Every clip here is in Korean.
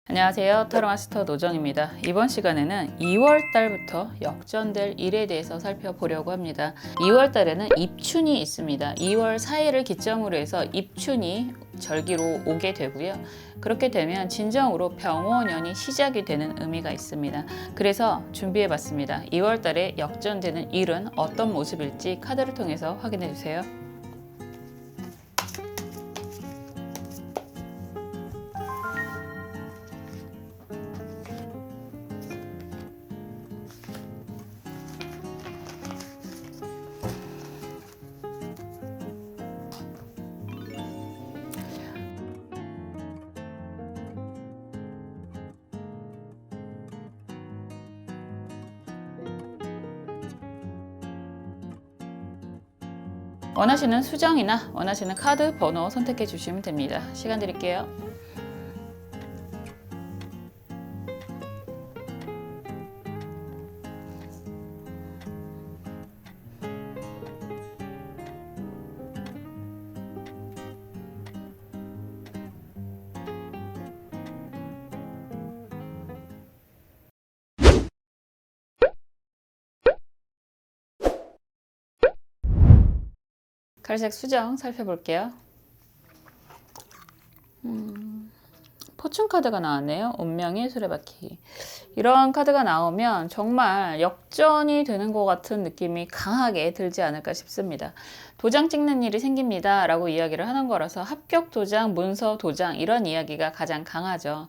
안녕하세요. 타로마스터 노정입니다. 이번 시간에는 2월 달부터 역전될 일에 대해서 살펴보려고 합니다. 2월 달에는 입춘이 있습니다. 2월 4일을 기점으로 해서 입춘이 절기로 오게 되고요. 그렇게 되면 진정으로 병원연이 시작이 되는 의미가 있습니다. 그래서 준비해봤습니다. 2월 달에 역전되는 일은 어떤 모습일지 카드를 통해서 확인해 주세요. 원하시는 수정이나 원하시는 카드 번호 선택해 주시면 됩니다. 시간 드릴게요. 갈색 수정 살펴볼게요. 포춘 카드가 나왔네요. 운명의 수레바퀴. 이런 카드가 나오면 정말 역전이 되는 것 같은 느낌이 강하게 들지 않을까 싶습니다. 도장 찍는 일이 생깁니다 라고 이야기를 하는 거라서 합격 도장, 문서 도장 이런 이야기가 가장 강하죠.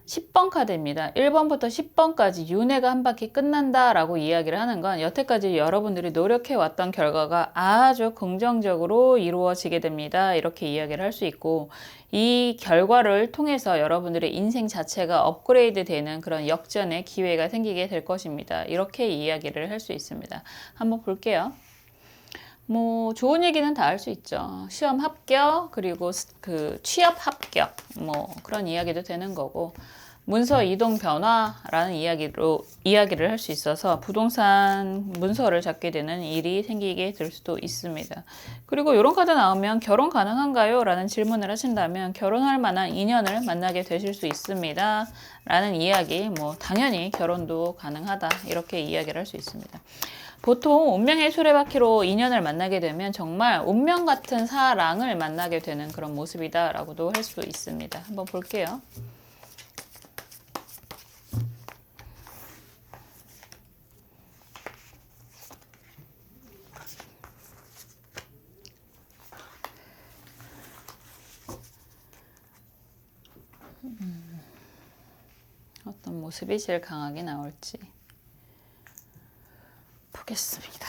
10번 카드입니다. 1번부터 10번까지 윤회가 한 바퀴 끝난다 라고 이야기를 하는 건 여태까지 여러분들이 노력해 왔던 결과가 아주 긍정적으로 이루어지게 됩니다. 이렇게 이야기를 할 수 있고, 이 결과를 통해서 여러분들의 인생 자체가 업그레이드 되는 그런 역전의 기회가 생기게 될 것입니다. 이렇게 이야기를 할 수 있습니다. 한번 볼게요. 좋은 얘기는 다 할 수 있죠. 시험 합격, 그리고 취업 합격, 그런 이야기도 되는 거고, 문서 이동 변화라는 이야기를 할 수 있어서 부동산 문서를 잡게 되는 일이 생기게 될 수도 있습니다. 그리고 이런 카드 나오면 결혼 가능한가요? 라는 질문을 하신다면 결혼할 만한 인연을 만나게 되실 수 있습니다. 라는 이야기, 당연히 결혼도 가능하다. 이렇게 이야기를 할 수 있습니다. 보통 운명의 수레바퀴로 인연을 만나게 되면 정말 운명 같은 사랑을 만나게 되는 그런 모습이다 라고도 할 수 있습니다. 한번 볼게요. 어떤 모습이 제일 강하게 나올지 보겠습니다.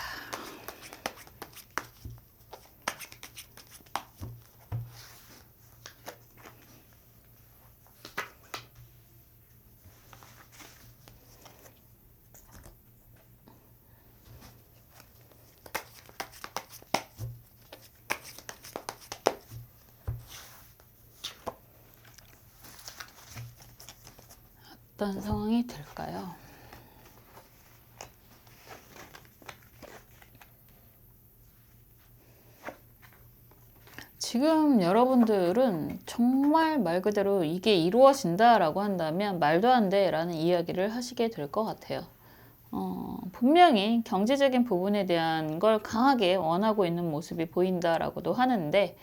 어떤 상황이 될까요? 지금 여러분들은 정말 말 그대로 이게 이루어진다라고 한다면 말도 안 돼 라는 이야기를 하시게 될 것 같아요. 분명히 경제적인 부분에 대한 걸 강하게 원하고 있는 모습이 보인다라고도 하는데,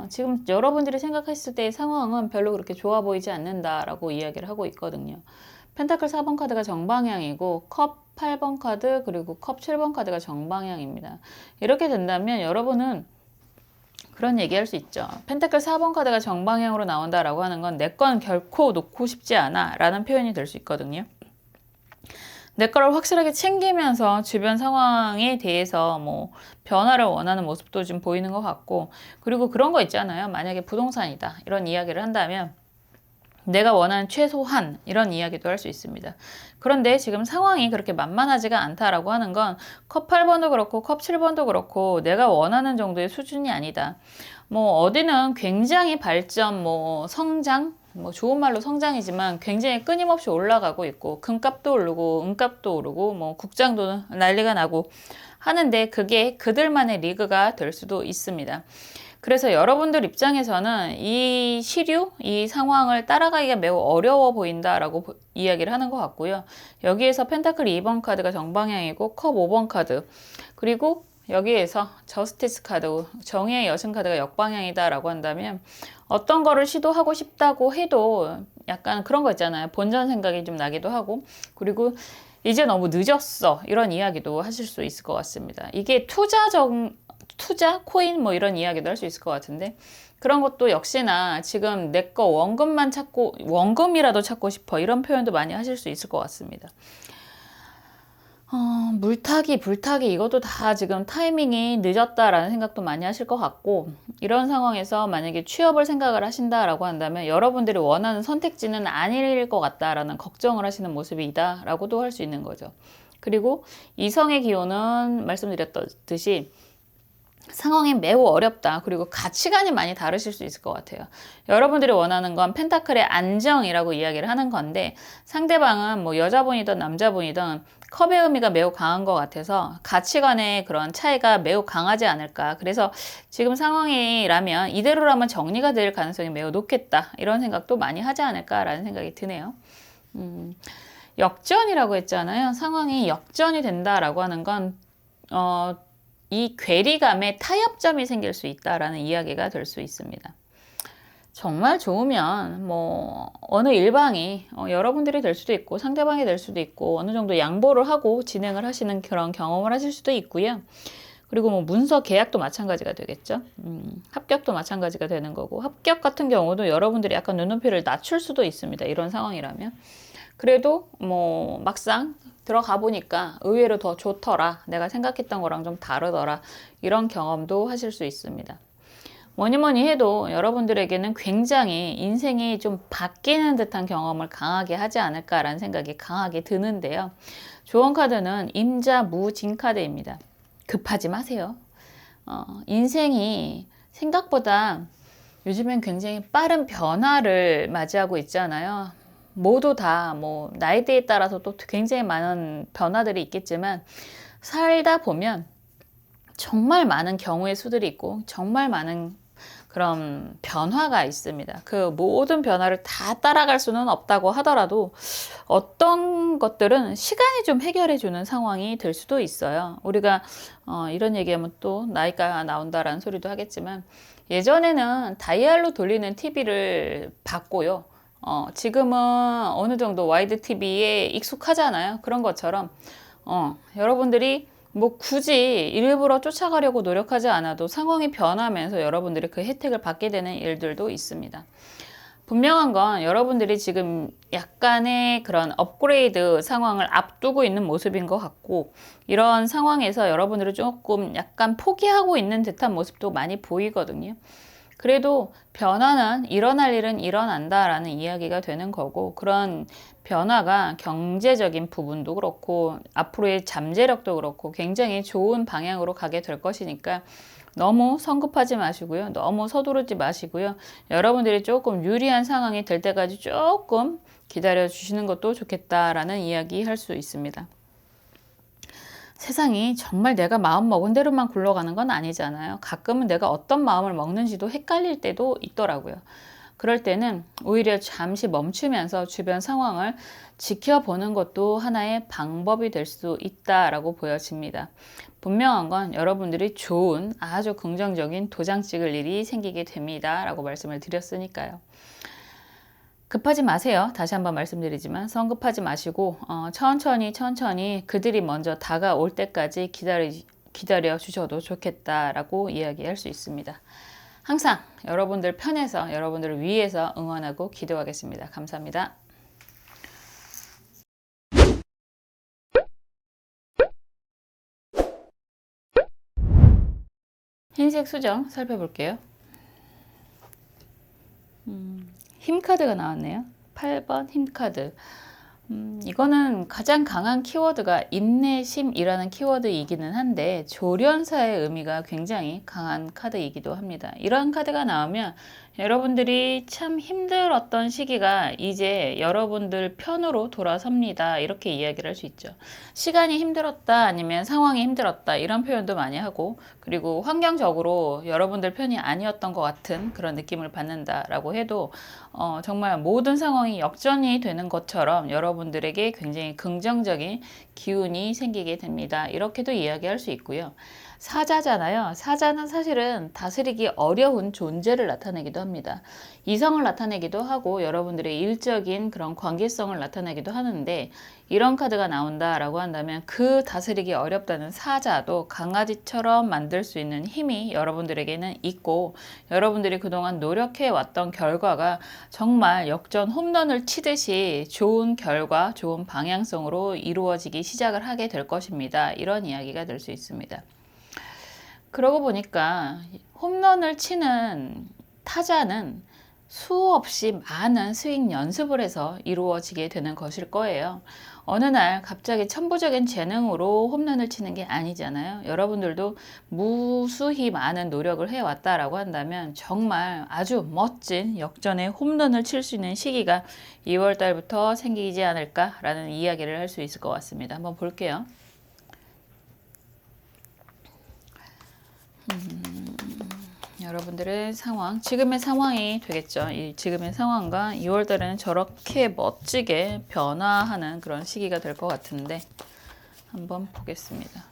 지금 여러분들이 생각했을 때의 상황은 별로 그렇게 좋아 보이지 않는다라고 이야기를 하고 있거든요. 펜타클 4번 카드가 정방향이고 컵 8번 카드 그리고 컵 7번 카드가 정방향입니다. 이렇게 된다면 여러분은 그런 얘기할 수 있죠. 펜타클 4번 카드가 정방향으로 나온다라고 하는 건 내 건 결코 놓고 싶지 않아 라는 표현이 될 수 있거든요. 내 거를 확실하게 챙기면서 주변 상황에 대해서 변화를 원하는 모습도 좀 보이는 것 같고, 그리고 그런 거 있잖아요. 만약에 부동산이다 이런 이야기를 한다면 내가 원하는 최소한 이런 이야기도 할 수 있습니다. 그런데 지금 상황이 그렇게 만만하지가 않다라고 하는 건 컵 8번도 그렇고 컵 7번도 그렇고 내가 원하는 정도의 수준이 아니다. 어디는 굉장히 발전, 성장, 좋은 말로 성장이지만 굉장히 끊임없이 올라가고 있고, 금값도 오르고 은값도 오르고 국장도 난리가 나고 하는데 그게 그들만의 리그가 될 수도 있습니다. 그래서 여러분들 입장에서는 이 시류, 이 상황을 따라가기가 매우 어려워 보인다라고 이야기를 하는 것 같고요. 여기에서 펜타클 2번 카드가 정방향이고 컵 5번 카드, 그리고 여기에서 저스티스 카드, 정의의 여신 카드가 역방향이다라고 한다면 어떤 거를 시도하고 싶다고 해도 약간 그런 거 있잖아요. 본전 생각이 좀 나기도 하고, 그리고 이제 너무 늦었어, 이런 이야기도 하실 수 있을 것 같습니다. 이게 투자, 코인 뭐 이런 이야기도 할 수 있을 것 같은데, 그런 것도 역시나 지금 내 거 원금만 찾고, 원금이라도 찾고 싶어, 이런 표현도 많이 하실 수 있을 것 같습니다. 물타기, 불타기, 이것도 다 지금 타이밍이 늦었다라는 생각도 많이 하실 것 같고, 이런 상황에서 만약에 취업을 생각을 하신다라고 한다면 여러분들이 원하는 선택지는 아닐 것 같다라는 걱정을 하시는 모습이다라고도 할 수 있는 거죠. 그리고 이성의 기호는 말씀드렸듯이 상황이 매우 어렵다. 그리고 가치관이 많이 다르실 수 있을 것 같아요. 여러분들이 원하는 건 펜타클의 안정이라고 이야기를 하는 건데, 상대방은 뭐 여자분이든 남자분이든 컵의 의미가 매우 강한 것 같아서 가치관의 그런 차이가 매우 강하지 않을까. 그래서 지금 상황이라면 이대로라면 정리가 될 가능성이 매우 높겠다, 이런 생각도 많이 하지 않을까라는 생각이 드네요. 역전이라고 했잖아요. 상황이 역전이 된다라고 하는 건 이 괴리감에 타협점이 생길 수 있다라는 이야기가 될 수 있습니다. 정말 좋으면 뭐 어느 일방이 여러분들이 될 수도 있고 상대방이 될 수도 있고 어느 정도 양보를 하고 진행을 하시는 그런 경험을 하실 수도 있고요. 그리고 뭐 문서 계약도 마찬가지가 되겠죠. 합격도 마찬가지가 되는 거고, 합격 같은 경우도 여러분들이 약간 눈높이를 낮출 수도 있습니다. 이런 상황이라면. 그래도 뭐 막상 들어가 보니까 의외로 더 좋더라, 내가 생각했던 거랑 좀 다르더라, 이런 경험도 하실 수 있습니다. 뭐니 해도 여러분들에게는 굉장히 인생이 좀 바뀌는 듯한 경험을 강하게 하지 않을까라는 생각이 강하게 드는데요. 조언 카드는 임자무진 카드입니다. 급하지 마세요. 인생이 생각보다 요즘엔 굉장히 빠른 변화를 맞이하고 있잖아요. 모두 다 뭐 나이대에 따라서 또 굉장히 많은 변화들이 있겠지만, 살다 보면 정말 많은 경우의 수들이 있고 정말 많은 그런 변화가 있습니다. 그 모든 변화를 다 따라갈 수는 없다고 하더라도 어떤 것들은 시간이 좀 해결해 주는 상황이 될 수도 있어요. 우리가 이런 얘기하면 또 나이가 나온다라는 소리도 하겠지만, 예전에는 다이얼로 돌리는 TV를 봤고요. 지금은 어느 정도 와이드 TV에 익숙하잖아요. 그런 것처럼 여러분들이 뭐 굳이 일부러 쫓아가려고 노력하지 않아도 상황이 변하면서 여러분들이 그 혜택을 받게 되는 일들도 있습니다. 분명한 건 여러분들이 지금 약간의 그런 업그레이드 상황을 앞두고 있는 모습인 것 같고, 이런 상황에서 여러분들이 조금 약간 포기하고 있는 듯한 모습도 많이 보이거든요. 그래도 변화는 일어날 일은 일어난다라는 이야기가 되는 거고, 그런 변화가 경제적인 부분도 그렇고 앞으로의 잠재력도 그렇고 굉장히 좋은 방향으로 가게 될 것이니까 너무 성급하지 마시고요. 너무 서두르지 마시고요. 여러분들이 조금 유리한 상황이 될 때까지 조금 기다려 주시는 것도 좋겠다라는 이야기 할 수 있습니다. 세상이 정말 내가 마음 먹은 대로만 굴러가는 건 아니잖아요. 가끔은 내가 어떤 마음을 먹는지도 헷갈릴 때도 있더라고요. 그럴 때는 오히려 잠시 멈추면서 주변 상황을 지켜보는 것도 하나의 방법이 될 수 있다라고 보여집니다. 분명한 건 여러분들이 좋은, 아주 긍정적인 도장 찍을 일이 생기게 됩니다 라고 말씀을 드렸으니까요. 급하지 마세요. 다시 한번 말씀드리지만 성급하지 마시고 천천히 그들이 먼저 다가올 때까지 기다려 주셔도 좋겠다라고 이야기할 수 있습니다. 항상 여러분들 편에서, 여러분들을 위해서 응원하고 기도하겠습니다. 감사합니다. 흰색 수정 살펴볼게요. 힘카드가 나왔네요. 8번 힘카드. 이거는 가장 강한 키워드가 인내심이라는 키워드이기는 한데 조련사의 의미가 굉장히 강한 카드이기도 합니다. 이러한 카드가 나오면 여러분들이 참 힘들었던 시기가 이제 여러분들 편으로 돌아섭니다. 이렇게 이야기를 할 수 있죠. 시간이 힘들었다 아니면 상황이 힘들었다 이런 표현도 많이 하고, 그리고 환경적으로 여러분들 편이 아니었던 것 같은 그런 느낌을 받는다라고 해도 정말 모든 상황이 역전이 되는 것처럼 여러분들에게 굉장히 긍정적인 기운이 생기게 됩니다. 이렇게도 이야기할 수 있고요. 사자잖아요. 사자는 사실은 다스리기 어려운 존재를 나타내기도 합니다. 이성을 나타내기도 하고 여러분들의 일적인 그런 관계성을 나타내기도 하는데, 이런 카드가 나온다라고 한다면 그 다스리기 어렵다는 사자도 강아지처럼 만들 수 있는 힘이 여러분들에게는 있고, 여러분들이 그동안 노력해 왔던 결과가 정말 역전 홈런을 치듯이 좋은 결과, 좋은 방향성으로 이루어지기 시작을 하게 될 것입니다. 이런 이야기가 될 수 있습니다. 그러고 보니까 홈런을 치는 타자는 수없이 많은 스윙 연습을 해서 이루어지게 되는 것일 거예요. 어느 날 갑자기 천부적인 재능으로 홈런을 치는 게 아니잖아요. 여러분들도 무수히 많은 노력을 해왔다라고 한다면 정말 아주 멋진 역전의 홈런을 칠 수 있는 시기가 2월 달부터 생기지 않을까라는 이야기를 할 수 있을 것 같습니다. 한번 볼게요. 여러분들의 상황, 지금의 상황이 되겠죠. 이 지금의 상황과 2월 달에는 저렇게 멋지게 변화하는 그런 시기가 될 것 같은데 한번 보겠습니다.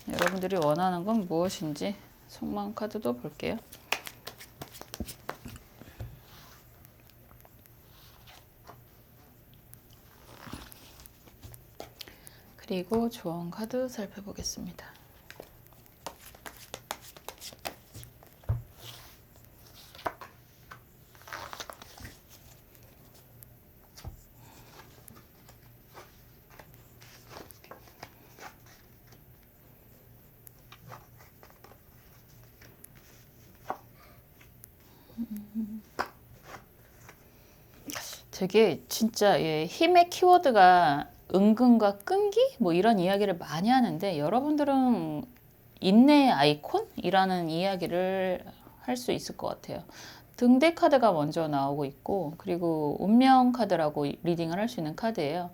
여러분들이 원하는 건 무엇인지 속마음 카드도 볼게요. 그리고 조언 카드 살펴보겠습니다. 되게 진짜 힘의 키워드가 은근과 끈기? 뭐 이런 이야기를 많이 하는데, 여러분들은 인내의 아이콘이라는 이야기를 할 수 있을 것 같아요. 등대 카드가 먼저 나오고 있고, 그리고 운명 카드라고 리딩을 할 수 있는 카드예요.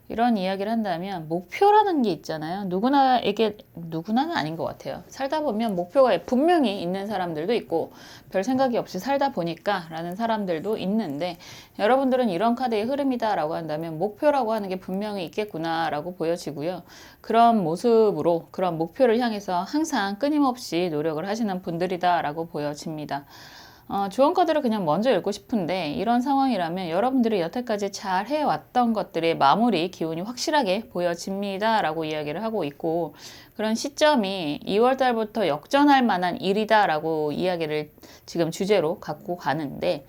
이런 이야기를 한다면 목표라는 게 있잖아요. 누구나는 아닌 것 같아요. 살다 보면 목표가 분명히 있는 사람들도 있고, 별 생각이 없이 살다 보니까 라는 사람들도 있는데, 여러분들은 이런 카드의 흐름이다 라고 한다면 목표라고 하는 게 분명히 있겠구나 라고 보여지고요. 그런 모습으로 그런 목표를 향해서 항상 끊임없이 노력을 하시는 분들이다 라고 보여집니다. 조언 카드를 그냥 먼저 읽고 싶은데, 이런 상황이라면 여러분들이 여태까지 잘 해왔던 것들의 마무리 기운이 확실하게 보여집니다 라고 이야기를 하고 있고, 그런 시점이 2월 달부터 역전할 만한 일이다 라고 이야기를 지금 주제로 갖고 가는데,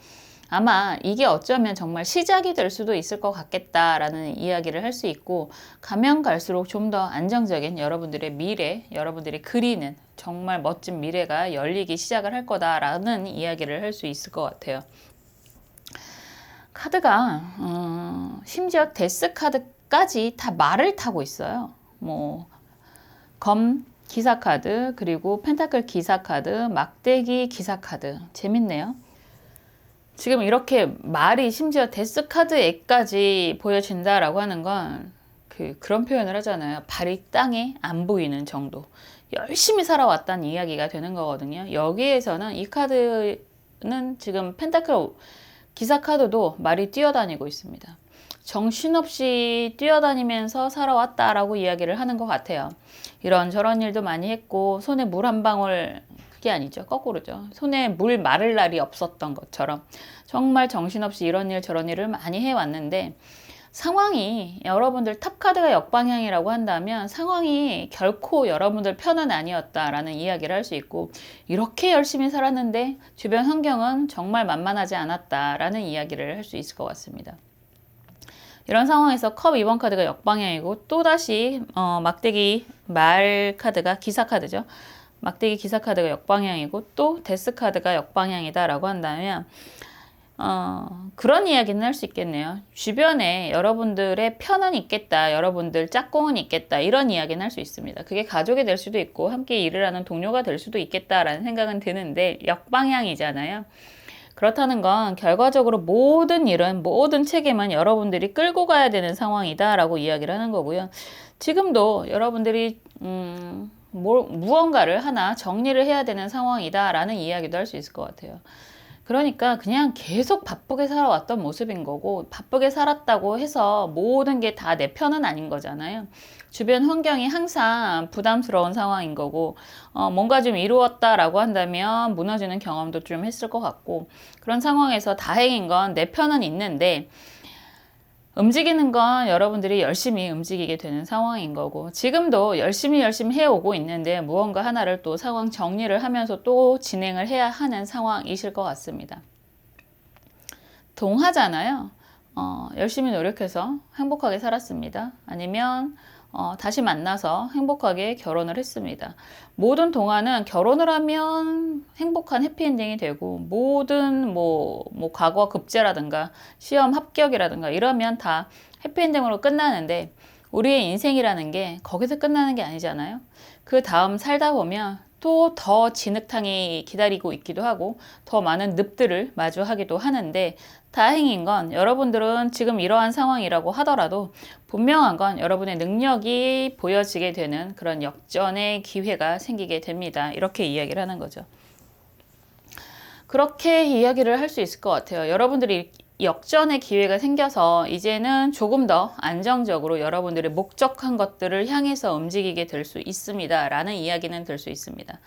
아마 이게 어쩌면 정말 시작이 될 수도 있을 것 같겠다라는 이야기를 할 수 있고, 가면 갈수록 좀 더 안정적인 여러분들의 미래, 여러분들이 그리는 정말 멋진 미래가 열리기 시작을 할 거다라는 이야기를 할 수 있을 것 같아요. 카드가 심지어 데스 카드까지 다 말을 타고 있어요. 뭐 검 기사 카드, 그리고 펜타클 기사 카드, 막대기 기사 카드. 재밌네요. 지금 이렇게 말이 심지어 데스 카드에까지 보여진다라고 하는 건 그런 표현을 하잖아요. 발이 땅에 안 보이는 정도. 열심히 살아왔다는 이야기가 되는 거거든요. 여기에서는 이 카드는 지금 펜타클 기사 카드도 말이 뛰어다니고 있습니다. 정신없이 뛰어다니면서 살아왔다라고 이야기를 하는 것 같아요. 이런저런 일도 많이 했고, 손에 물 한 방울, 그게 아니죠. 거꾸로죠. 손에 물 마를 날이 없었던 것처럼 정말 정신없이 이런 일 저런 일을 많이 해왔는데, 상황이 여러분들 탑카드가 역방향이라고 한다면 상황이 결코 여러분들 편은 아니었다라는 이야기를 할 수 있고, 이렇게 열심히 살았는데 주변 환경은 정말 만만하지 않았다라는 이야기를 할 수 있을 것 같습니다. 이런 상황에서 컵 2번 카드가 역방향이고, 또다시 막대기 말 카드가 기사 카드죠. 막대기 기사 카드가 역방향이고 또 데스 카드가 역방향이다라고 한다면 그런 이야기는 할 수 있겠네요. 주변에 여러분들의 편은 있겠다, 여러분들 짝꿍은 있겠다, 이런 이야기는 할 수 있습니다. 그게 가족이 될 수도 있고 함께 일을 하는 동료가 될 수도 있겠다라는 생각은 드는데 역방향이잖아요. 그렇다는 건 결과적으로 모든 일은, 모든 책임은 여러분들이 끌고 가야 되는 상황이다라고 이야기를 하는 거고요. 지금도 여러분들이 무언가를 하나 정리를 해야 되는 상황이다라는 이야기도 할 수 있을 것 같아요. 그러니까 그냥 계속 바쁘게 살아왔던 모습인 거고, 바쁘게 살았다고 해서 모든 게 다 내 편은 아닌 거잖아요. 주변 환경이 항상 부담스러운 상황인 거고, 뭔가 좀 이루었다라고 한다면 무너지는 경험도 좀 했을 것 같고, 그런 상황에서 다행인 건 내 편은 있는데 움직이는 건 여러분들이 열심히 움직이게 되는 상황인 거고, 지금도 열심히 해오고 있는데 무언가 하나를 또 상황 정리를 하면서 또 진행을 해야 하는 상황이실 것 같습니다. 동하잖아요. 열심히 노력해서 행복하게 살았습니다. 아니면 다시 만나서 행복하게 결혼을 했습니다. 모든 동화는 결혼을 하면 행복한 해피엔딩이 되고, 모든 과거 급제라든가 시험 합격이라든가 이러면 다 해피엔딩으로 끝나는데, 우리의 인생이라는 게 거기서 끝나는 게 아니잖아요. 그 다음 살다 보면 또 더 진흙탕이 기다리고 있기도 하고 더 많은 늪들을 마주하기도 하는데, 다행인 건 여러분들은 지금 이러한 상황이라고 하더라도 분명한 건 여러분의 능력이 보여지게 되는 그런 역전의 기회가 생기게 됩니다. 이렇게 이야기를 하는 거죠. 그렇게 이야기를 할 수 있을 것 같아요. 여러분들이 역전의 기회가 생겨서 이제는 조금 더 안정적으로 여러분들의 목적한 것들을 향해서 움직이게 될 수 있습니다. 라는 이야기는 될 수 있습니다.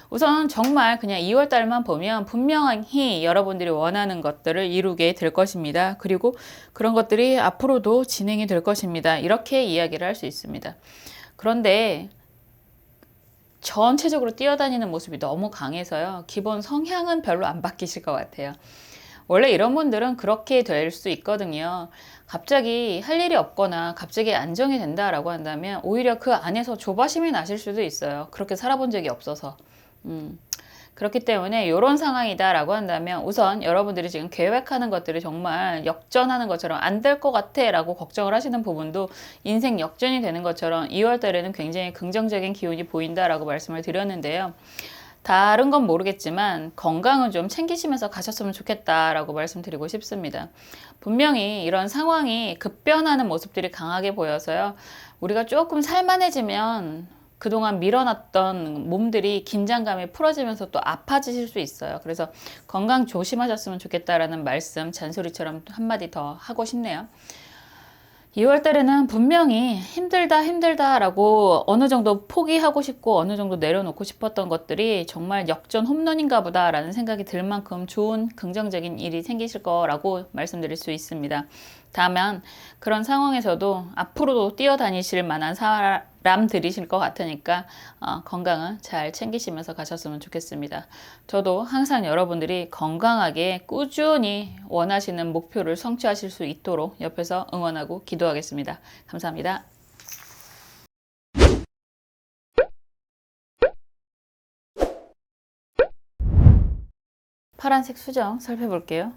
우선 정말 그냥 2월 달만 보면 분명히 여러분들이 원하는 것들을 이루게 될 것입니다. 그리고 그런 것들이 앞으로도 진행이 될 것입니다. 이렇게 이야기를 할 수 있습니다. 그런데 전체적으로 뛰어다니는 모습이 너무 강해서요. 기본 성향은 별로 안 바뀌실 것 같아요. 원래 이런 분들은 그렇게 될 수 있거든요. 갑자기 할 일이 없거나 갑자기 안정이 된다라고 한다면 오히려 그 안에서 조바심이 나실 수도 있어요. 그렇게 살아본 적이 없어서. 그렇기 때문에 이런 상황이다라고 한다면 우선 여러분들이 지금 계획하는 것들이 정말 역전하는 것처럼 안 될 것 같아 라고 걱정을 하시는 부분도 인생 역전이 되는 것처럼 2월 달에는 굉장히 긍정적인 기운이 보인다라고 말씀을 드렸는데요. 다른 건 모르겠지만 건강은 좀 챙기시면서 가셨으면 좋겠다라고 말씀드리고 싶습니다. 분명히 이런 상황이 급변하는 모습들이 강하게 보여서요. 우리가 조금 살만해지면 그동안 밀어놨던 몸들이 긴장감이 풀어지면서 또 아파지실 수 있어요. 그래서 건강 조심하셨으면 좋겠다라는 말씀 잔소리처럼 한마디 더 하고 싶네요. 2월 달에는 분명히 힘들다라고 어느 정도 포기하고 싶고 어느 정도 내려놓고 싶었던 것들이 정말 역전 홈런인가 보다라는 생각이 들 만큼 좋은 긍정적인 일이 생기실 거라고 말씀드릴 수 있습니다. 다만 그런 상황에서도 앞으로도 뛰어다니실 만한 사람들이실 것 같으니까 건강은 잘 챙기시면서 가셨으면 좋겠습니다. 저도 항상 여러분들이 건강하게 꾸준히 원하시는 목표를 성취하실 수 있도록 옆에서 응원하고 기도하겠습니다. 감사합니다. 파란색 수정 살펴볼게요.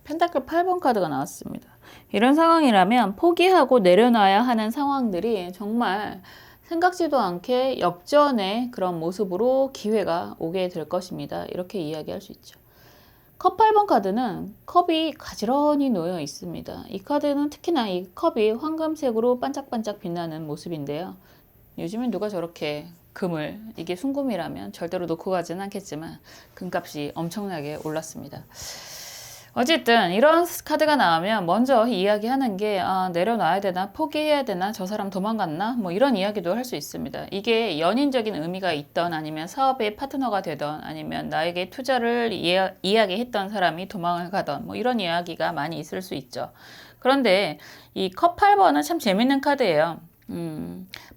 펜타클 8번 카드가 나왔습니다. 이런 상황이라면 포기하고 내려놔야 하는 상황들이 정말 생각지도 않게 역전의 그런 모습으로 기회가 오게 될 것입니다. 이렇게 이야기할 수 있죠. 컵 8번 카드는 컵이 가지런히 놓여 있습니다. 이 카드는 특히나 이 컵이 황금색으로 반짝반짝 빛나는 모습인데요. 요즘엔 누가 저렇게 금을, 이게 순금이라면 절대로 놓고 가지는 않겠지만 금값이 엄청나게 올랐습니다. 어쨌든 이런 카드가 나오면 먼저 이야기하는 게 내려놔야 되나, 포기해야 되나, 저 사람 도망갔나, 뭐 이런 이야기도 할 수 있습니다. 이게 연인적인 의미가 있던, 아니면 사업의 파트너가 되던, 아니면 나에게 투자를 이야기했던 사람이 도망을 가던, 뭐 이런 이야기가 많이 있을 수 있죠. 그런데 이 컵 8번은 참 재밌는 카드예요.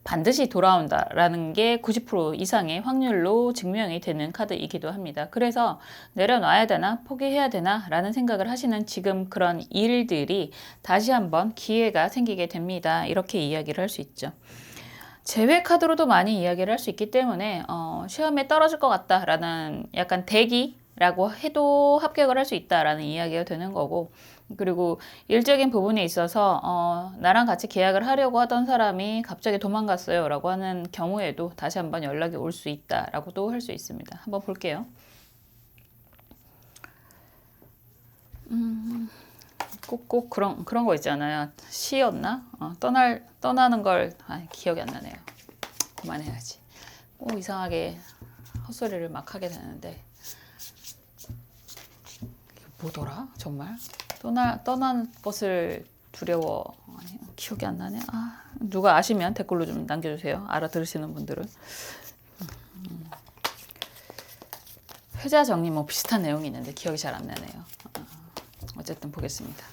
반드시 돌아온다라는 게 90% 이상의 확률로 증명이 되는 카드이기도 합니다. 그래서 내려놔야 되나 포기해야 되나 라는 생각을 하시는 지금 그런 일들이 다시 한번 기회가 생기게 됩니다. 이렇게 이야기를 할 수 있죠. 제외 카드로도 많이 이야기를 할 수 있기 때문에 시험에 떨어질 것 같다라는 약간 대기라고 해도 합격을 할 수 있다라는 이야기가 되는 거고, 그리고 일적인 부분에 있어서 나랑 같이 계약을 하려고 하던 사람이 갑자기 도망갔어요 라고 하는 경우에도 다시 한번 연락이 올 수 있다라고도 할 수 있습니다. 한번 볼게요. 꼭 그런 거 있잖아요. 시였나? 떠나는 걸 기억이 안 나네요. 그만해야지. 꼭 이상하게 헛소리를 막 하게 되는데, 뭐더라? 정말 떠난 것을 두려워. 아니, 기억이 안 나네. 누가 아시면 댓글로 좀 남겨주세요. 알아들으시는 분들은. 회자 정리 뭐 비슷한 내용이 있는데 기억이 잘 안 나네요. 어쨌든 보겠습니다.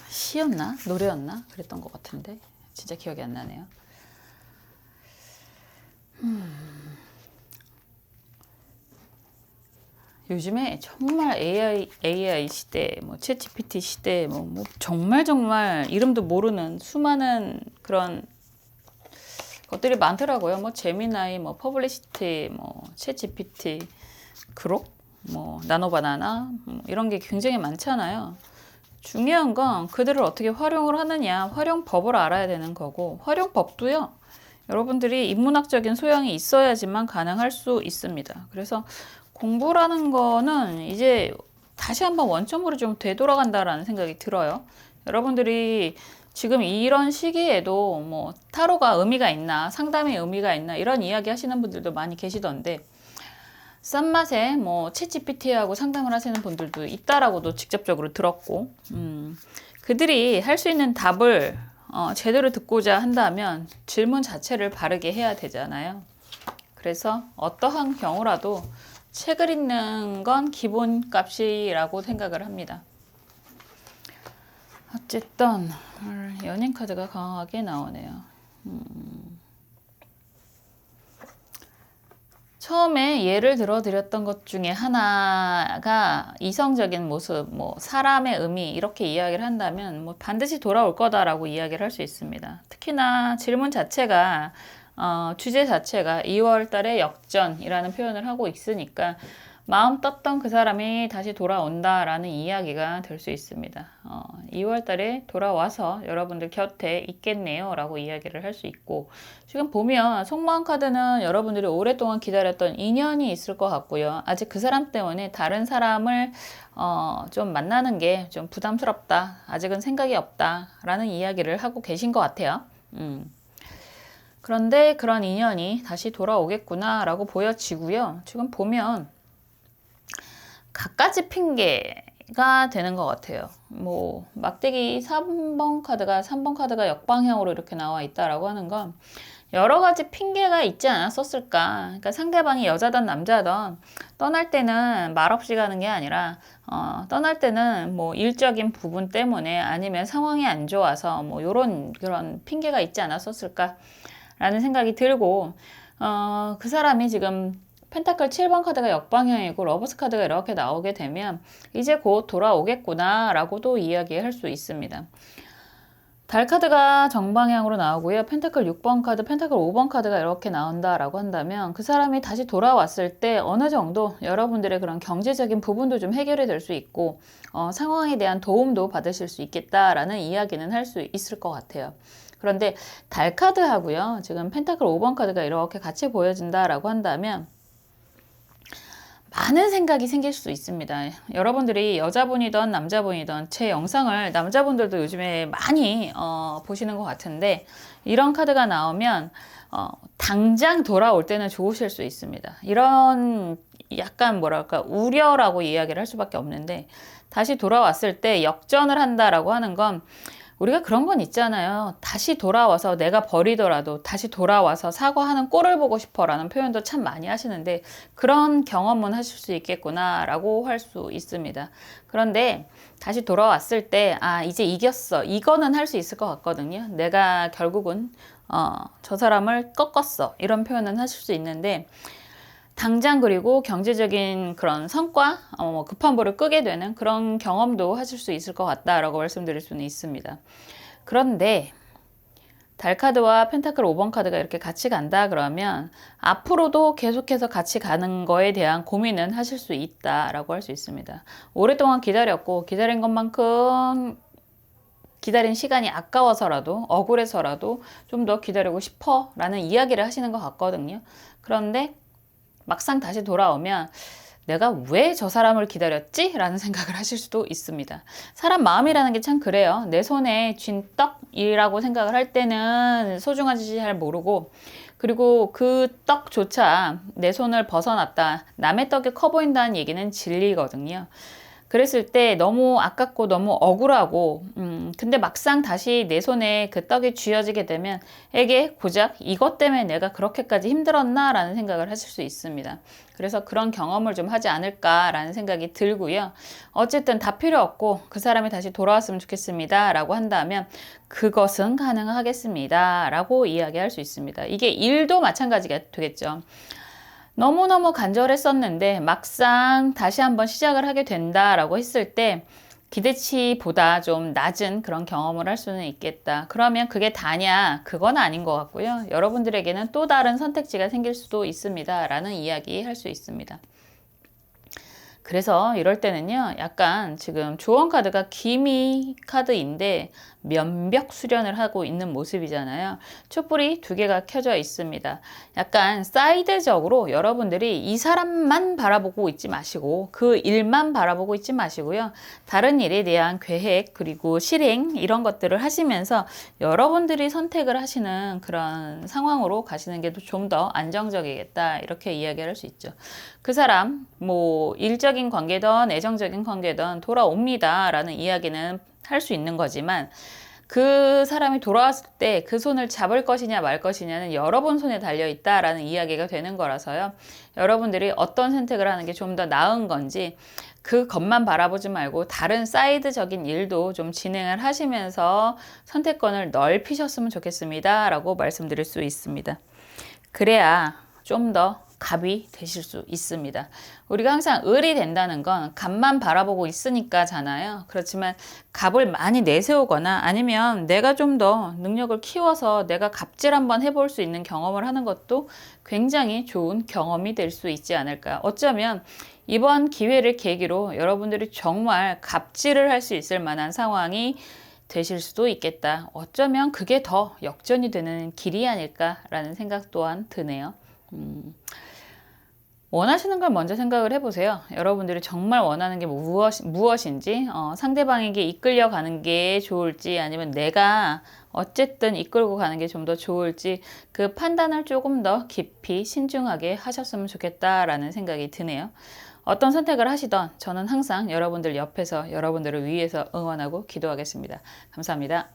시였나? 노래였나? 그랬던 것 같은데 진짜 기억이 안 나네요. 요즘에 정말 AI 시대, 뭐 챗GPT 시대, 뭐 정말 이름도 모르는 수많은 그런 것들이 많더라고요. 뭐 제미나이, 뭐 퍼블리시티, 뭐 챗GPT, 그록, 뭐 나노바나나 이런 게 굉장히 많잖아요. 중요한 건 그들을 어떻게 활용을 하느냐, 활용법을 알아야 되는 거고, 활용법도요, 여러분들이 인문학적인 소양이 있어야지만 가능할 수 있습니다. 그래서 공부라는 거는 이제 다시 한번 원점으로 좀 되돌아간다라는 생각이 들어요. 여러분들이 지금 이런 시기에도 뭐 타로가 의미가 있나, 상담의 의미가 있나 이런 이야기 하시는 분들도 많이 계시던데, 싼 맛에 뭐 챗GPT하고 상담을 하시는 분들도 있다라고도 직접적으로 들었고, 그들이 할 수 있는 답을 제대로 듣고자 한다면 질문 자체를 바르게 해야 되잖아요. 그래서 어떠한 경우라도 책을 읽는 건 기본값이라고 생각을 합니다. 어쨌든 연인 카드가 강하게 나오네요. 처음에 예를 들어 드렸던 것 중에 하나가 이성적인 모습, 뭐 사람의 의미 이렇게 이야기를 한다면 뭐 반드시 돌아올 거다라고 이야기를 할 수 있습니다. 특히나 질문 자체가 주제 자체가 2월 달에 역전이라는 표현을 하고 있으니까 마음 떴던 그 사람이 다시 돌아온다라는 이야기가 될 수 있습니다. 2월 달에 돌아와서 여러분들 곁에 있겠네요 라고 이야기를 할 수 있고, 지금 보면 속마음 카드는 여러분들이 오랫동안 기다렸던 인연이 있을 것 같고요. 아직 그 사람 때문에 다른 사람을 좀 만나는 게 좀 부담스럽다, 아직은 생각이 없다 라는 이야기를 하고 계신 것 같아요. 그런데 그런 인연이 다시 돌아오겠구나 라고 보여지고요. 지금 보면 갖가지 핑계가 되는 것 같아요. 뭐 막대기 3번 카드가 역방향으로 이렇게 나와 있다라고 하는 건 여러 가지 핑계가 있지 않았었을까. 그러니까 상대방이 여자든 남자든 떠날 때는 말없이 가는 게 아니라 떠날 때는 뭐 일적인 부분 때문에 아니면 상황이 안 좋아서 뭐 그런 핑계가 있지 않았었을까 라는 생각이 들고, 그 사람이 지금 펜타클 7번 카드가 역방향이고 러버스 카드가 이렇게 나오게 되면 이제 곧 돌아오겠구나 라고도 이야기할 수 있습니다. 달 카드가 정방향으로 나오고요. 펜타클 6번 카드, 펜타클 5번 카드가 이렇게 나온다라고 한다면 그 사람이 다시 돌아왔을 때 어느 정도 여러분들의 그런 경제적인 부분도 좀 해결이 될 수 있고 상황에 대한 도움도 받으실 수 있겠다라는 이야기는 할 수 있을 것 같아요. 그런데 달 카드하고요, 지금 펜타클 5번 카드가 이렇게 같이 보여진다라고 한다면 많은 생각이 생길 수 있습니다. 여러분들이 여자분이든 남자분이든 제 영상을 남자분들도 요즘에 많이 보시는 것 같은데, 이런 카드가 나오면 당장 돌아올 때는 좋으실 수 있습니다. 이런 약간 뭐랄까 우려라고 이야기를 할 수밖에 없는데, 다시 돌아왔을 때 역전을 한다라고 하는 건 우리가 그런 건 있잖아요. 다시 돌아와서 내가 버리더라도 다시 돌아와서 사과하는 꼴을 보고 싶어 라는 표현도 참 많이 하시는데, 그런 경험은 하실 수 있겠구나 라고 할 수 있습니다. 그런데 다시 돌아왔을 때 이제 이겼어, 이거는 할 수 있을 것 같거든요. 내가 결국은 저 사람을 꺾었어, 이런 표현은 하실 수 있는데, 당장 그리고 경제적인 그런 성과, 급한 불을 끄게 되는 그런 경험도 하실 수 있을 것 같다라고 말씀드릴 수는 있습니다. 그런데 달카드와 펜타클 5번 카드가 이렇게 같이 간다 그러면 앞으로도 계속해서 같이 가는 거에 대한 고민은 하실 수 있다라고 할 수 있습니다. 오랫동안 기다렸고 기다린 것만큼 기다린 시간이 아까워서라도 억울해서라도 좀 더 기다리고 싶어 라는 이야기를 하시는 것 같거든요. 그런데 막상 다시 돌아오면 내가 왜 저 사람을 기다렸지? 라는 생각을 하실 수도 있습니다. 사람 마음이라는 게 참 그래요. 내 손에 쥔 떡이라고 생각을 할 때는 소중한지 잘 모르고, 그리고 그 떡조차 내 손을 벗어났다, 남의 떡이 커 보인다는 얘기는 진리거든요. 그랬을 때 너무 아깝고 너무 억울하고 근데 막상 다시 내 손에 그 떡이 쥐어지게 되면 에게 고작 이것 때문에 내가 그렇게까지 힘들었나 라는 생각을 하실 수 있습니다. 그래서 그런 경험을 좀 하지 않을까라는 생각이 들고요. 어쨌든 다 필요 없고 그 사람이 다시 돌아왔으면 좋겠습니다 라고 한다면 그것은 가능하겠습니다 라고 이야기할 수 있습니다. 이게 일도 마찬가지가 되겠죠. 너무너무 간절했었는데 막상 다시 한번 시작을 하게 된다라고 했을 때 기대치보다 좀 낮은 그런 경험을 할 수는 있겠다. 그러면 그게 다냐? 그건 아닌 것 같고요. 여러분들에게는 또 다른 선택지가 생길 수도 있습니다. 라는 이야기 할 수 있습니다. 그래서 이럴 때는요, 약간 지금 조언 카드가 기미 카드인데 면벽 수련을 하고 있는 모습이잖아요. 촛불이 두 개가 켜져 있습니다. 약간 사이드적으로 여러분들이 이 사람만 바라보고 있지 마시고 그 일만 바라보고 있지 마시고요. 다른 일에 대한 계획 그리고 실행 이런 것들을 하시면서 여러분들이 선택을 하시는 그런 상황으로 가시는 게 좀 더 안정적이겠다 이렇게 이야기를 할 수 있죠. 그 사람 뭐 일적인 관계든 애정적인 관계든 돌아옵니다 라는 이야기는 할 수 있는 거지만 그 사람이 돌아왔을 때 그 손을 잡을 것이냐 말 것이냐는 여러분 손에 달려 있다라는 이야기가 되는 거라서요. 여러분들이 어떤 선택을 하는 게 좀 더 나은 건지 그것만 바라보지 말고 다른 사이드적인 일도 좀 진행을 하시면서 선택권을 넓히셨으면 좋겠습니다 라고 말씀드릴 수 있습니다. 그래야 좀 더 갑이 되실 수 있습니다. 우리가 항상 을이 된다는 건 갑만 바라보고 있으니까잖아요. 그렇지만 갑을 많이 내세우거나 아니면 내가 좀 더 능력을 키워서 내가 갑질 한번 해볼 수 있는 경험을 하는 것도 굉장히 좋은 경험이 될 수 있지 않을까. 어쩌면 이번 기회를 계기로 여러분들이 정말 갑질을 할 수 있을 만한 상황이 되실 수도 있겠다. 어쩌면 그게 더 역전이 되는 길이 아닐까라는 생각 또한 드네요. 원하시는 걸 먼저 생각을 해보세요. 여러분들이 정말 원하는 게 무엇인지, 상대방에게 이끌려가는 게 좋을지, 아니면 내가 어쨌든 이끌고 가는 게 좀 더 좋을지, 그 판단을 조금 더 깊이 신중하게 하셨으면 좋겠다라는 생각이 드네요. 어떤 선택을 하시던 저는 항상 여러분들 옆에서 여러분들을 위해서 응원하고 기도하겠습니다. 감사합니다.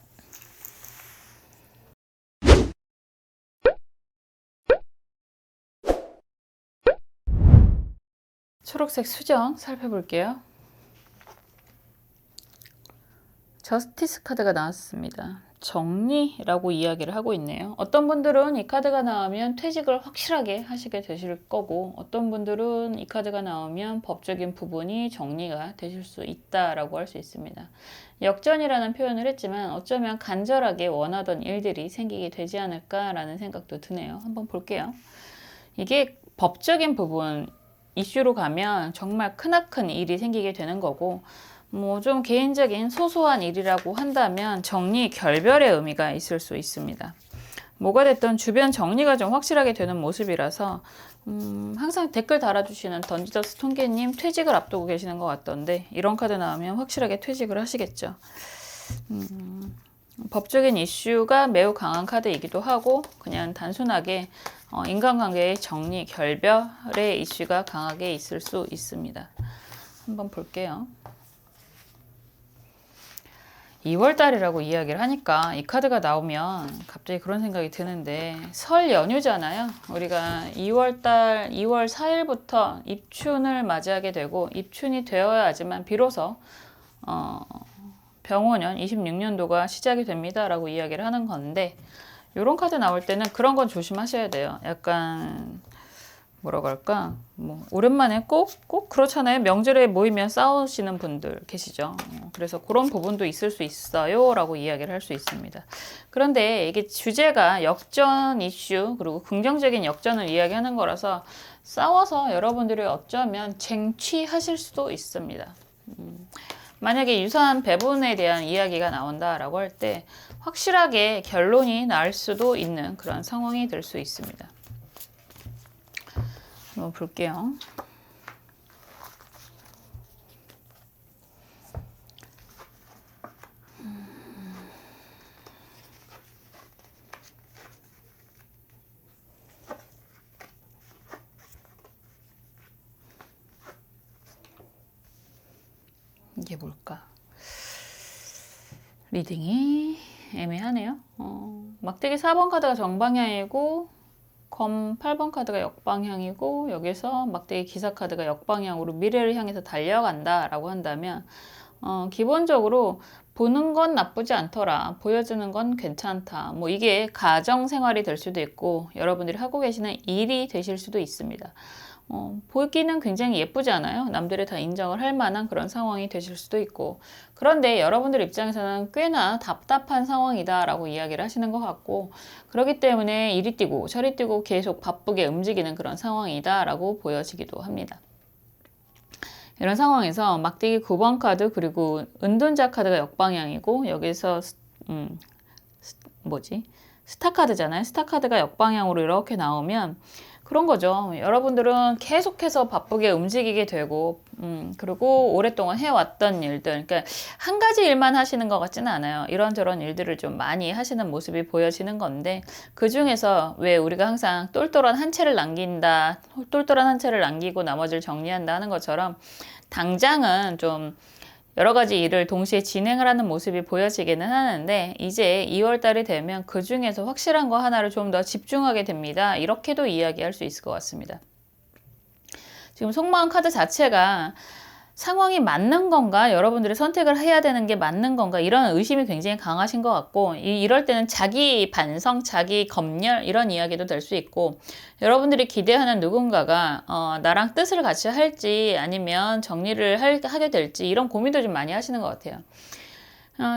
초록색 수정 살펴볼게요. 저스티스 카드가 나왔습니다. 정리라고 이야기를 하고 있네요. 어떤 분들은 이 카드가 나오면 퇴직을 확실하게 하시게 되실 거고 어떤 분들은 이 카드가 나오면 법적인 부분이 정리가 되실 수 있다라고 할 수 있습니다. 역전이라는 표현을 했지만 어쩌면 간절하게 원하던 일들이 생기게 되지 않을까라는 생각도 드네요. 한번 볼게요. 이게 법적인 부분 이슈로 가면 정말 크나큰 일이 생기게 되는 거고 뭐 좀 개인적인 소소한 일이라고 한다면 정리, 결별의 의미가 있을 수 있습니다. 뭐가 됐든 주변 정리가 좀 확실하게 되는 모습이라서 항상 댓글 달아주시는 던지더스 통계님 퇴직을 앞두고 계시는 것 같던데 이런 카드 나오면 확실하게 퇴직을 하시겠죠. 법적인 이슈가 매우 강한 카드이기도 하고 그냥 단순하게 인간관계의 정리, 결별의 이슈가 강하게 있을 수 있습니다. 한번 볼게요. 2월달이라고 이야기를 하니까 이 카드가 나오면 갑자기 그런 생각이 드는데 설 연휴잖아요. 우리가 2월달 2월 4일부터 입춘을 맞이하게 되고 입춘이 되어야지만 비로소 병원년 26년도가 시작이 됩니다 라고 이야기를 하는 건데 이런 카드 나올 때는 그런 건 조심하셔야 돼요. 약간 뭐라고 할까? 뭐 오랜만에 꼭 그렇잖아요. 명절에 모이면 싸우시는 분들 계시죠. 그래서 그런 부분도 있을 수 있어요라고 이야기를 할 수 있습니다. 그런데 이게 주제가 역전 이슈 그리고 긍정적인 역전을 이야기하는 거라서 싸워서 여러분들이 어쩌면 쟁취하실 수도 있습니다. 만약에 유산 배분에 대한 이야기가 나온다라고 할 때 확실하게 결론이 날 수도 있는 그런 상황이 될 수 있습니다. 한번 볼게요. 이게 뭘까? 리딩이 애매하네요. 막대기 4번 카드가 정방향이고 검 8번 카드가 역방향이고 여기서 막대기 기사 카드가 역방향으로 미래를 향해서 달려간다 라고 한다면 기본적으로 보는 건 나쁘지 않더라, 보여주는 건 괜찮다, 뭐 이게 가정생활이 될 수도 있고 여러분들이 하고 계시는 일이 되실 수도 있습니다. 보기는 굉장히 예쁘지 않아요? 남들이 다 인정을 할 만한 그런 상황이 되실 수도 있고, 그런데 여러분들 입장에서는 꽤나 답답한 상황이다 라고 이야기를 하시는 것 같고, 그렇기 때문에 이리 뛰고 저리 뛰고 계속 바쁘게 움직이는 그런 상황이다 라고 보여지기도 합니다. 이런 상황에서 막대기 9번 카드 그리고 은둔자 카드가 역방향이고 여기서 스타 카드잖아요. 스타 카드가 역방향으로 이렇게 나오면 그런 거죠. 여러분들은 계속해서 바쁘게 움직이게 되고 그리고 오랫동안 해왔던 일들, 그러니까 한 가지 일만 하시는 것 같지는 않아요. 이런저런 일들을 좀 많이 하시는 모습이 보여지는 건데, 그 중에서 왜 우리가 항상 똘똘한 한 채를 남긴다, 똘똘한 한 채를 남기고 나머지를 정리한다 하는 것처럼 당장은 좀 여러 가지 일을 동시에 진행을 하는 모습이 보여지기는 하는데, 이제 2월 달이 되면 그 중에서 확실한 거 하나를 좀 더 집중하게 됩니다. 이렇게도 이야기할 수 있을 것 같습니다. 지금 속마음 카드 자체가 상황이 맞는 건가, 여러분들이 선택을 해야 되는 게 맞는 건가, 이런 의심이 굉장히 강하신 것 같고, 이럴 때는 자기 반성, 자기 검열 이런 이야기도 될 수 있고, 여러분들이 기대하는 누군가가 나랑 뜻을 같이 할지 아니면 정리를 하게 될지 이런 고민도 좀 많이 하시는 것 같아요.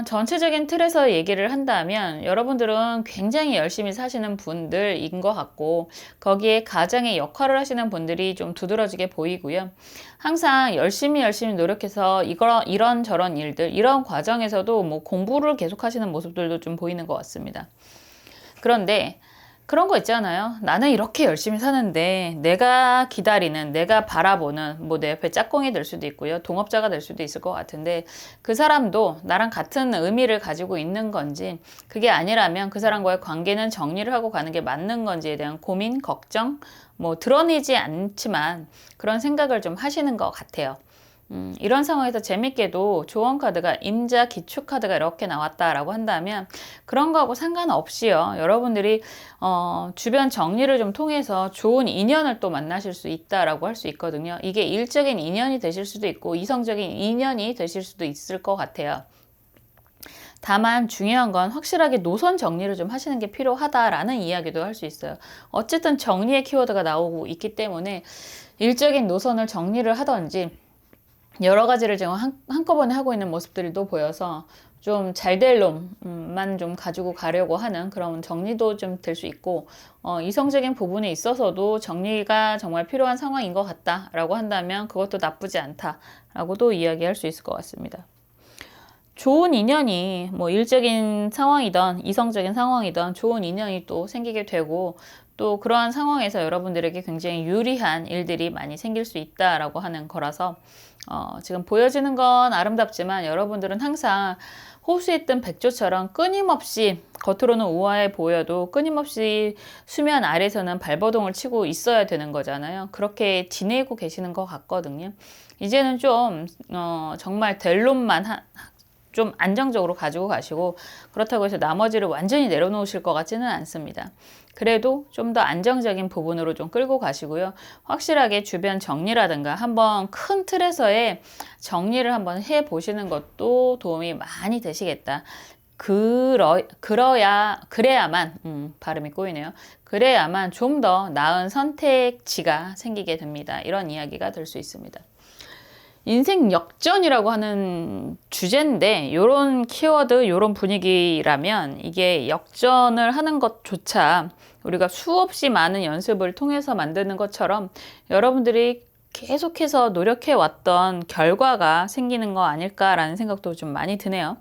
전체적인 틀에서 얘기를 한다면 여러분들은 굉장히 열심히 사시는 분들인 것 같고, 거기에 가장의 역할을 하시는 분들이 좀 두드러지게 보이고요. 항상 열심히 노력해서 이런저런 일들, 이런 과정에서도 뭐 공부를 계속 하시는 모습들도 좀 보이는 것 같습니다. 그런데 그런 거 있잖아요. 나는 이렇게 열심히 사는데 내가 기다리는, 내가 바라보는 뭐 내 옆에 짝꿍이 될 수도 있고요. 동업자가 될 수도 있을 것 같은데, 그 사람도 나랑 같은 의미를 가지고 있는 건지, 그게 아니라면 그 사람과의 관계는 정리를 하고 가는 게 맞는 건지에 대한 고민, 걱정, 뭐 드러내지 않지만 그런 생각을 좀 하시는 것 같아요. 이런 상황에서 재밌게도 조언 카드가 임자 기축 카드가 이렇게 나왔다라고 한다면, 그런 거하고 상관없이요, 여러분들이 주변 정리를 좀 통해서 좋은 인연을 또 만나실 수 있다라고 할 수 있거든요. 이게 일적인 인연이 되실 수도 있고 이성적인 인연이 되실 수도 있을 것 같아요. 다만 중요한 건 확실하게 노선 정리를 좀 하시는 게 필요하다라는 이야기도 할 수 있어요. 어쨌든 정리의 키워드가 나오고 있기 때문에 일적인 노선을 정리를 하던지 여러 가지를 지금 한꺼번에 하고 있는 모습들도 보여서 좀 잘 될 놈만 좀 가지고 가려고 하는 그런 정리도 좀 될 수 있고, 이성적인 부분에 있어서도 정리가 정말 필요한 상황인 것 같다라고 한다면 그것도 나쁘지 않다라고도 이야기할 수 있을 것 같습니다. 좋은 인연이 뭐 일적인 상황이든 이성적인 상황이든 좋은 인연이 또 생기게 되고, 또 그러한 상황에서 여러분들에게 굉장히 유리한 일들이 많이 생길 수 있다라고 하는 거라서 지금 보여지는 건 아름답지만 여러분들은 항상 호수에 뜬 백조처럼 끊임없이, 겉으로는 우아해 보여도 끊임없이 수면 아래서는 발버둥을 치고 있어야 되는 거잖아요. 그렇게 지내고 계시는 것 같거든요. 이제는 좀 정말 될 놈만 좀 안정적으로 가지고 가시고, 그렇다고 해서 나머지를 완전히 내려놓으실 것 같지는 않습니다. 그래도 좀 더 안정적인 부분으로 좀 끌고 가시고요. 확실하게 주변 정리라든가 한번 큰 틀에서의 정리를 한번 해 보시는 것도 도움이 많이 되시겠다. 그래야만 발음이 꼬이네요. 그래야만 좀 더 나은 선택지가 생기게 됩니다. 이런 이야기가 될 수 있습니다. 인생 역전이라고 하는 주제인데 이런 키워드, 이런 분위기라면 이게 역전을 하는 것조차 우리가 수없이 많은 연습을 통해서 만드는 것처럼 여러분들이 계속해서 노력해 왔던 결과가 생기는 거 아닐까라는 생각도 좀 많이 드네요.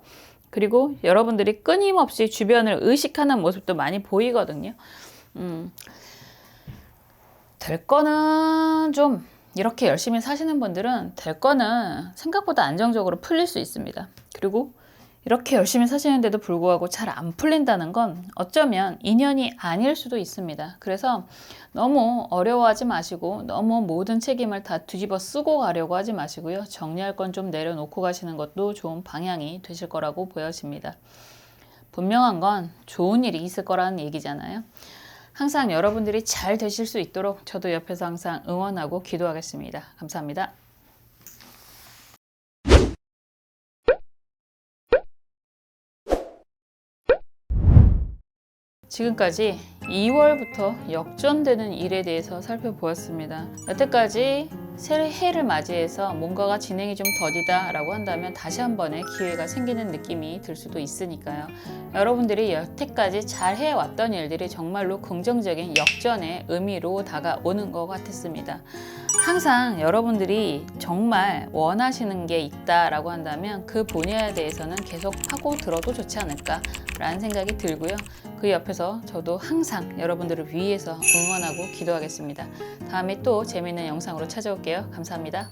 그리고 여러분들이 끊임없이 주변을 의식하는 모습도 많이 보이거든요. 될 거는 좀 이렇게 열심히 사시는 분들은 될 거는 생각보다 안정적으로 풀릴 수 있습니다. 그리고 이렇게 열심히 사시는데도 불구하고 잘 안 풀린다는 건 어쩌면 인연이 아닐 수도 있습니다. 그래서 너무 어려워하지 마시고 너무 모든 책임을 다 뒤집어 쓰고 가려고 하지 마시고요. 정리할 건 좀 내려놓고 가시는 것도 좋은 방향이 되실 거라고 보여집니다. 분명한 건 좋은 일이 있을 거라는 얘기잖아요. 항상 여러분들이 잘 되실 수 있도록 저도 옆에서 항상 응원하고 기도하겠습니다. 감사합니다. 지금까지 2월부터 역전되는 일에 대해서 살펴보았습니다. 여태까지 새해를 맞이해서 뭔가가 진행이 좀 더디다 라고 한다면 다시 한 번의 기회가 생기는 느낌이 들 수도 있으니까요. 여러분들이 여태까지 잘 해왔던 일들이 정말로 긍정적인 역전의 의미로 다가오는 것 같았습니다. 항상 여러분들이 정말 원하시는 게 있다라고 한다면 그 분야에 대해서는 계속 하고 들어도 좋지 않을까 라는 생각이 들고요. 그 옆에서 저도 항상 여러분들을 위해서 응원하고 기도하겠습니다. 다음에 또 재미있는 영상으로 찾아올게요. 감사합니다.